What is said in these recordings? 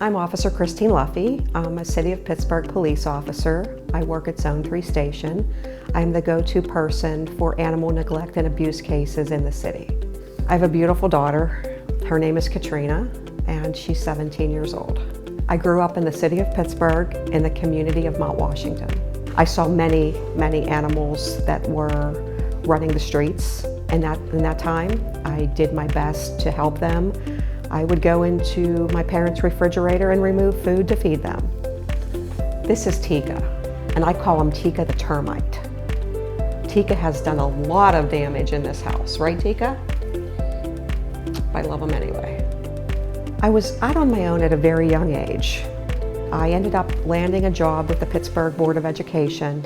I'm Officer Christine Luffey. I'm a City of Pittsburgh police officer. I work at Zone 3 Station. I'm the go-to person for animal neglect and abuse cases in the city. I have a beautiful daughter. Her name is Katrina, and she's 17 years old. I grew up in the city of Pittsburgh in the community of Mount Washington. I saw many animals that were running the streets. In that time, I did my best to help them. I would go into my parents' refrigerator and remove food to feed them. This is Tika, and I call him Tika the termite. Tika has done a lot of damage in this house, right, Tika? I love him anyway. I was out on my own at a very young age. I ended up landing a job with the Pittsburgh Board of Education,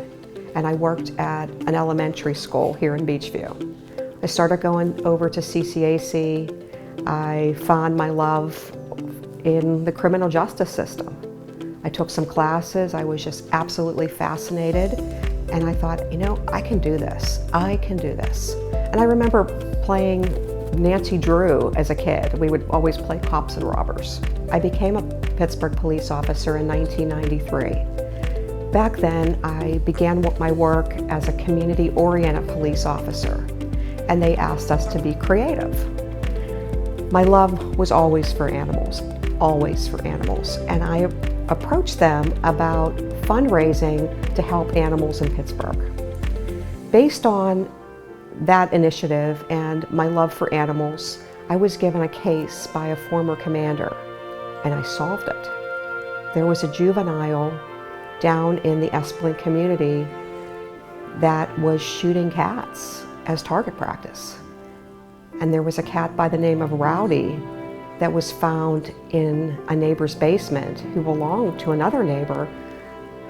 and I worked at an elementary school here in Beechview. I started going over to CCAC. I found my love in the criminal justice system. I took some classes. I was just absolutely fascinated. And I thought, you know, I can do this. I can do this. And I remember playing Nancy Drew as a kid. We would always play cops and robbers. I became a Pittsburgh police officer in 1993. Back then, I began my work as a community-oriented police officer, and they asked us to be creative. My love was always for animals, and I approached them about fundraising to help animals in Pittsburgh. Based on that initiative and my love for animals, I was given a case by a former commander, and I solved it. There was a juvenile down in the Esplin community that was shooting cats as target practice. And there was a cat by the name of Rowdy that was found in a neighbor's basement who belonged to another neighbor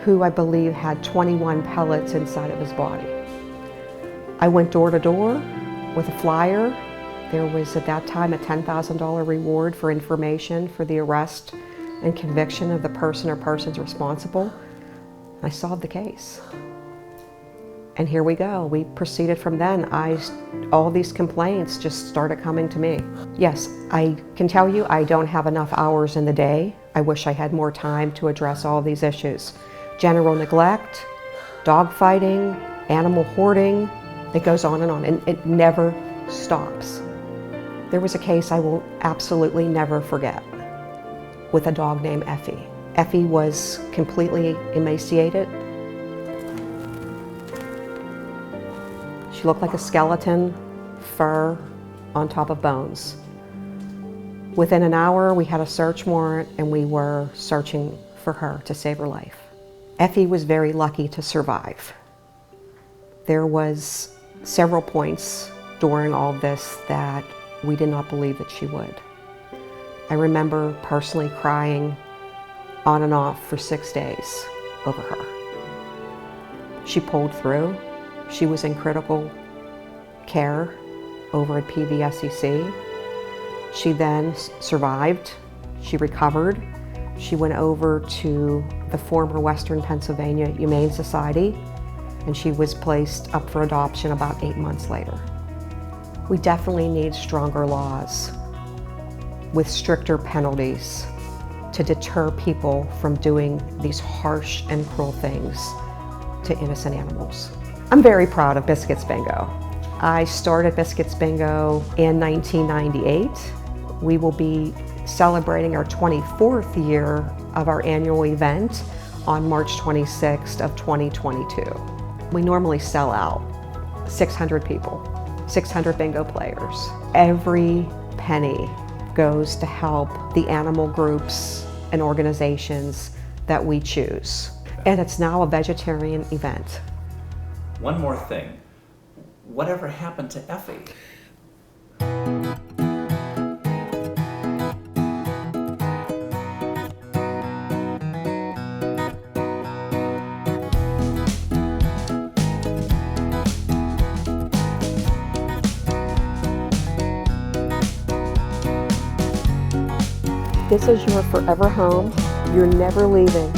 who I believe had 21 pellets inside of his body. I went door to door with a flyer. There was at that time a $10,000 reward for information for the arrest and conviction of the person or persons responsible. I solved the case. And here we go. We proceeded from then. All these complaints just started coming to me. Yes, I can tell you I don't have enough hours in the day. I wish I had more time to address all these issues. General neglect, dog fighting, animal hoarding, it goes on, and it never stops. There was a case I will absolutely never forget with a dog named Effie. Effie was completely emaciated. She looked like a skeleton, fur on top of bones. Within an hour, we had a search warrant and we were searching for her to save her life. Effie was very lucky to survive. There was several points during all this that we did not believe that she would. I remember personally crying on and off for 6 days over her. She pulled through. She was in critical care over at PVSEC. She then survived. She recovered. She went over to the former Western Pennsylvania Humane Society, and she was placed up for adoption about 8 months later. We definitely need stronger laws with stricter penalties to deter people from doing these harsh and cruel things to innocent animals. I'm very proud of Biscuits Bingo. I started Biscuits Bingo in 1998. We will be celebrating our 24th year of our annual event on March 26th of 2022. We normally sell out 600 people, 600 bingo players. Every penny goes to help the animal groups and organizations that we choose. And it's now a vegetarian event. One more thing. Whatever happened to Effie? This is your forever home. You're never leaving.